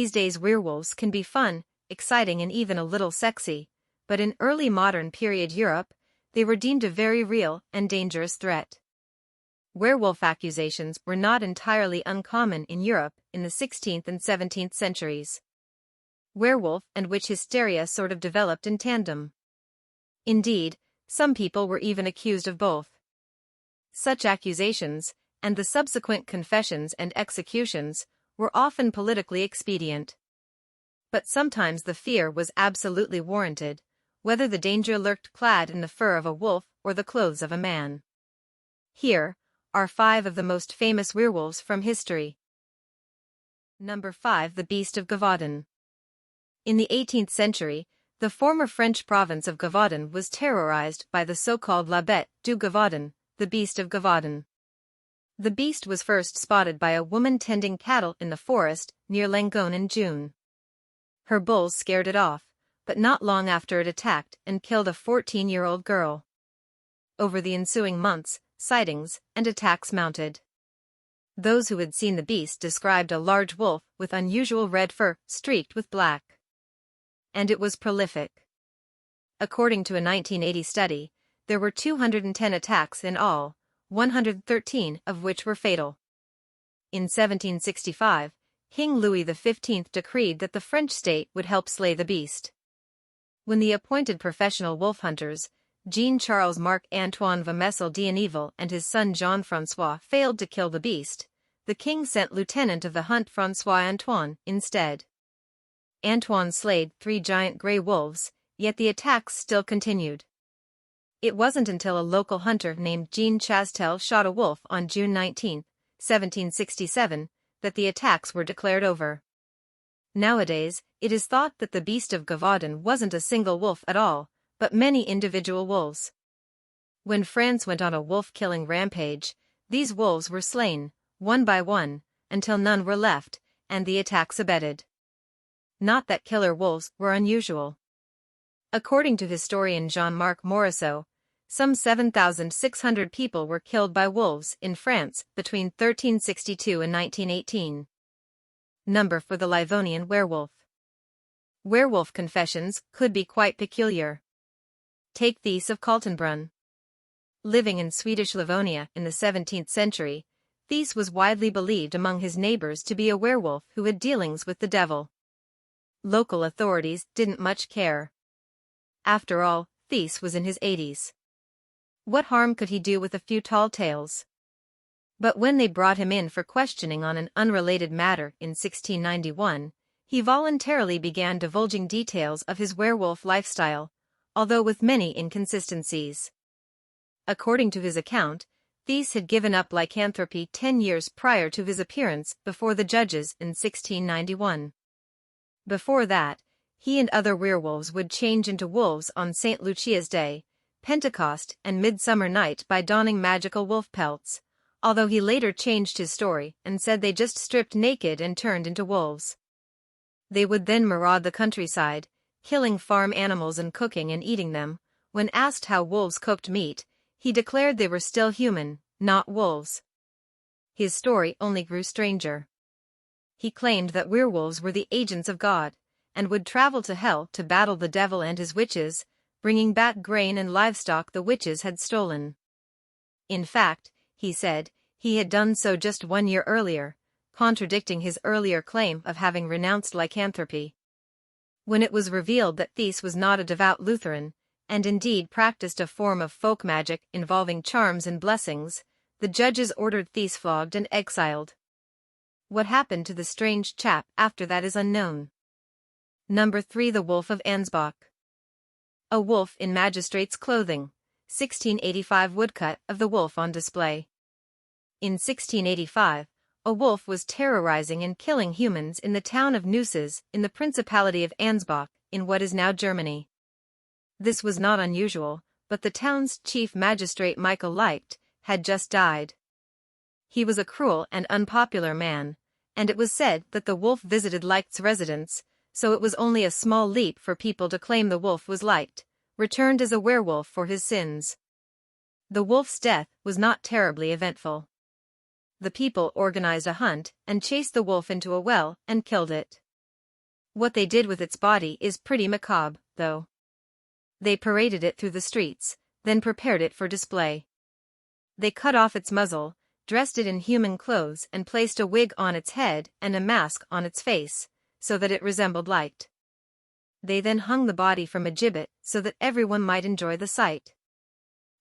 These days werewolves can be fun, exciting and even a little sexy, but in early modern period Europe, they were deemed a very real and dangerous threat. Werewolf accusations were not entirely uncommon in Europe in the 16th and 17th centuries. Werewolf and witch hysteria sort of developed in tandem. Indeed, some people were even accused of both. Such accusations, and the subsequent confessions and executions, were often politically expedient. But sometimes the fear was absolutely warranted, whether the danger lurked clad in the fur of a wolf or the clothes of a man. Here are 5 of the most famous werewolves from history. Number 5. The Beast of Gévaudan. In the 18th century, the former French province of Gévaudan was terrorized by the so-called La Bête du Gévaudan, the Beast of Gévaudan. The beast was first spotted by a woman tending cattle in the forest near Langon in June. Her bulls scared it off, but not long after it attacked and killed a 14-year-old girl. Over the ensuing months, sightings and attacks mounted. Those who had seen the beast described a large wolf with unusual red fur streaked with black. And it was prolific. According to a 1980 study, there were 210 attacks in all, 113 of which were fatal. In 1765, King Louis XV decreed that the French state would help slay the beast. When the appointed professional wolf hunters, Jean-Charles Marc-Antoine Vimessel d'Aneville and his son Jean-François failed to kill the beast, the king sent lieutenant of the hunt François Antoine instead. Antoine slayed 3 giant grey wolves, yet the attacks still continued. It wasn't until a local hunter named Jean Chastel shot a wolf on June 19, 1767, that the attacks were declared over. Nowadays, it is thought that the Beast of Gévaudan wasn't a single wolf at all, but many individual wolves. When France went on a wolf-killing rampage, these wolves were slain, one by one, until none were left, and the attacks abated. Not that killer wolves were unusual. According to historian Jean-Marc Morisseau, some 7,600 people were killed by wolves in France between 1362 and 1918. Number for the Livonian werewolf. Werewolf confessions could be quite peculiar. Take Thies of Kaltenbrunn. Living in Swedish Livonia in the 17th century, Thies was widely believed among his neighbors to be a werewolf who had dealings with the devil. Local authorities didn't much care. After all, Thies was in his 80s. What harm could he do with a few tall tales? But when they brought him in for questioning on an unrelated matter in 1691, he voluntarily began divulging details of his werewolf lifestyle, although with many inconsistencies. According to his account, Thies had given up lycanthropy 10 years prior to his appearance before the judges in 1691. Before that, he and other werewolves would change into wolves on St. Lucia's Day, Pentecost and Midsummer Night by donning magical wolf pelts, although he later changed his story and said they just stripped naked and turned into wolves. They would then maraud the countryside, killing farm animals and cooking and eating them. When asked how wolves cooked meat, he declared they were still human, not wolves. His story only grew stranger. He claimed that werewolves were the agents of God, and would travel to hell to battle the devil and his witches, bringing back grain and livestock the witches had stolen. In fact, he said, he had done so just 1 year earlier, contradicting his earlier claim of having renounced lycanthropy. When it was revealed that Thies was not a devout Lutheran, and indeed practiced a form of folk magic involving charms and blessings, the judges ordered Thies flogged and exiled. What happened to the strange chap after that is unknown. Number 3. The Wolf of Ansbach. A wolf in magistrate's clothing, 1685 woodcut of the wolf on display. In 1685, a wolf was terrorizing and killing humans in the town of Neuses in the Principality of Ansbach, in what is now Germany. This was not unusual, but the town's chief magistrate Michael Leicht had just died. He was a cruel and unpopular man, and it was said that the wolf visited Leicht's residence, so it was only a small leap for people to claim the wolf was Leicht, returned as a werewolf for his sins. The wolf's death was not terribly eventful. The people organized a hunt and chased the wolf into a well and killed it. What they did with its body is pretty macabre, though. They paraded it through the streets, then prepared it for display. They cut off its muzzle, dressed it in human clothes and placed a wig on its head and a mask on its face, so that it resembled light. They then hung the body from a gibbet so that everyone might enjoy the sight.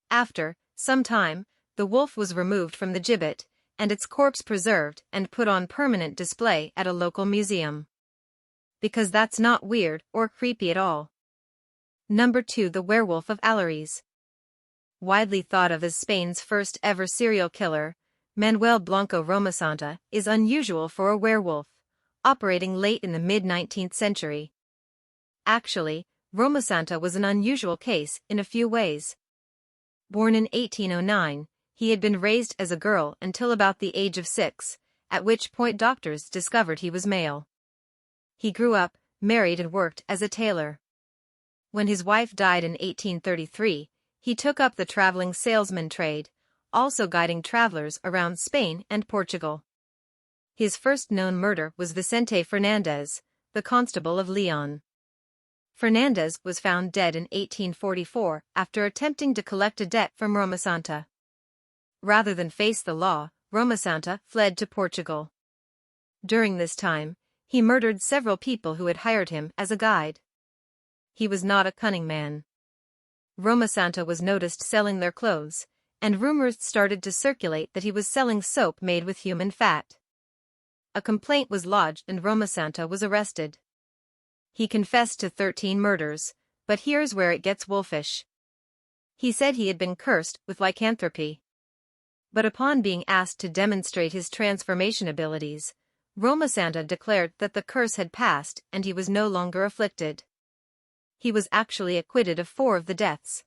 After some time, the wolf was removed from the gibbet, and its corpse preserved and put on permanent display at a local museum. Because that's not weird or creepy at all. Number 2. The Werewolf of Alares. Widely thought of as Spain's first ever serial killer, Manuel Blanco Romasanta is unusual for a werewolf, operating late in the mid-19th century. Actually, Romasanta was an unusual case in a few ways. Born in 1809, he had been raised as a girl until about the age of 6, at which point doctors discovered he was male. He grew up, married and worked as a tailor. When his wife died in 1833, he took up the traveling salesman trade, also guiding travelers around Spain and Portugal. His first known murder was Vicente Fernandez, the constable of Leon. Fernandez was found dead in 1844 after attempting to collect a debt from Romasanta. Rather than face the law, Romasanta fled to Portugal. During this time, he murdered several people who had hired him as a guide. He was not a cunning man. Romasanta was noticed selling their clothes, and rumors started to circulate that he was selling soap made with human fat. A complaint was lodged and Romasanta was arrested. He confessed to 13 murders, but here's where it gets wolfish. He said he had been cursed with lycanthropy. But upon being asked to demonstrate his transformation abilities, Romasanta declared that the curse had passed and he was no longer afflicted. He was actually acquitted of 4 of the deaths.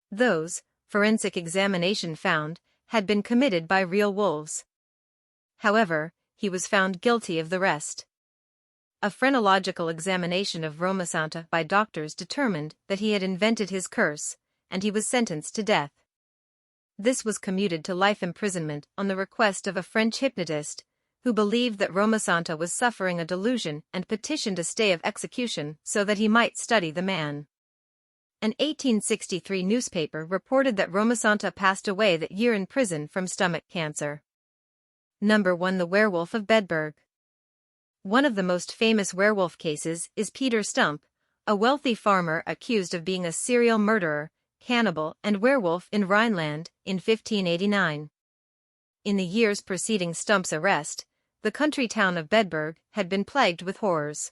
Those, forensic examination found, had been committed by real wolves. However, he was found guilty of the rest. A phrenological examination of Romasanta by doctors determined that he had invented his curse, and he was sentenced to death. This was commuted to life imprisonment on the request of a French hypnotist, who believed that Romasanta was suffering a delusion and petitioned a stay of execution so that he might study the man. An 1863 newspaper reported that Romasanta passed away that year in prison from stomach cancer. Number 1. The Werewolf of Bedburg. One of the most famous werewolf cases is Peter Stump, a wealthy farmer accused of being a serial murderer, cannibal and werewolf in Rhineland in 1589. In the years preceding Stump's arrest, the country town of Bedburg had been plagued with horrors.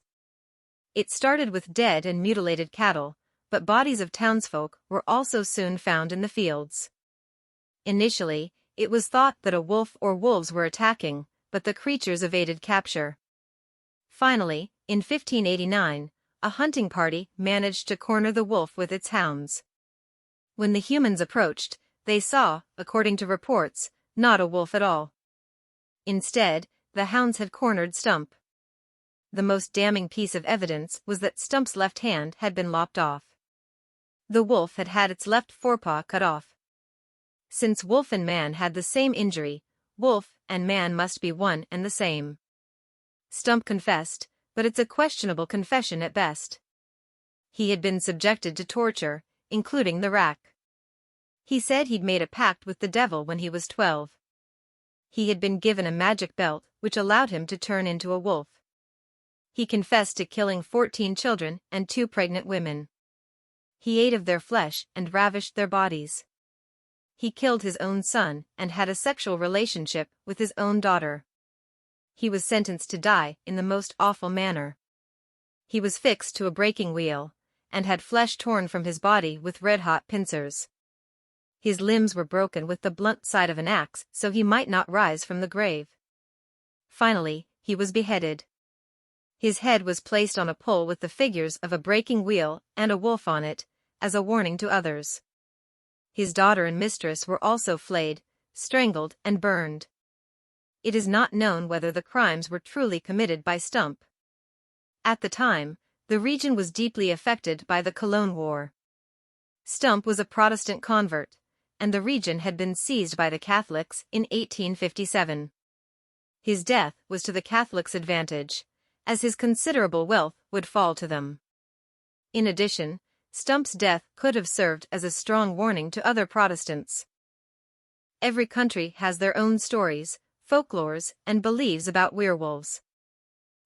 It started with dead and mutilated cattle, but bodies of townsfolk were also soon found in the fields. Initially, it was thought that a wolf or wolves were attacking, but the creatures evaded capture. Finally, in 1589, a hunting party managed to corner the wolf with its hounds. When the humans approached, they saw, according to reports, not a wolf at all. Instead, the hounds had cornered Stump. The most damning piece of evidence was that Stump's left hand had been lopped off. The wolf had had its left forepaw cut off. Since wolf and man had the same injury, wolf and man must be one and the same. Stump confessed, but it's a questionable confession at best. He had been subjected to torture, including the rack. He said he'd made a pact with the devil when he was 12. He had been given a magic belt which allowed him to turn into a wolf. He confessed to killing 14 children and 2 pregnant women. He ate of their flesh and ravished their bodies. He killed his own son and had a sexual relationship with his own daughter. He was sentenced to die in the most awful manner. He was fixed to a breaking wheel, and had flesh torn from his body with red-hot pincers. His limbs were broken with the blunt side of an axe so he might not rise from the grave. Finally, he was beheaded. His head was placed on a pole with the figures of a breaking wheel and a wolf on it, as a warning to others. His daughter and mistress were also flayed, strangled and burned. It is not known whether the crimes were truly committed by Stump. At the time, the region was deeply affected by the Cologne War. Stump was a Protestant convert, and the region had been seized by the Catholics in 1857. His death was to the Catholics' advantage, as his considerable wealth would fall to them. In addition, Stump's death could have served as a strong warning to other Protestants. Every country has their own stories, folklores, and beliefs about werewolves.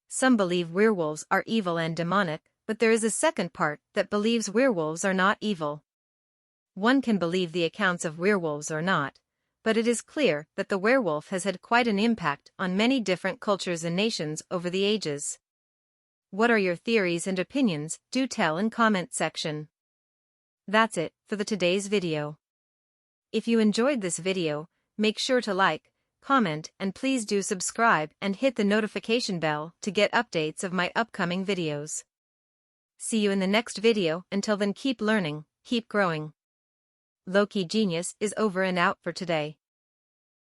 Some believe werewolves are evil and demonic, but there is a second part that believes werewolves are not evil. One can believe the accounts of werewolves or not, but it is clear that the werewolf has had quite an impact on many different cultures and nations over the ages. What are your theories and opinions? Do tell in comment section. That's it for today's video. If you enjoyed this video, make sure to like, comment, and please do subscribe and hit the notification bell to get updates of my upcoming videos. See you in the next video. Until then, keep learning, keep growing. Low-key Genius is over and out for today.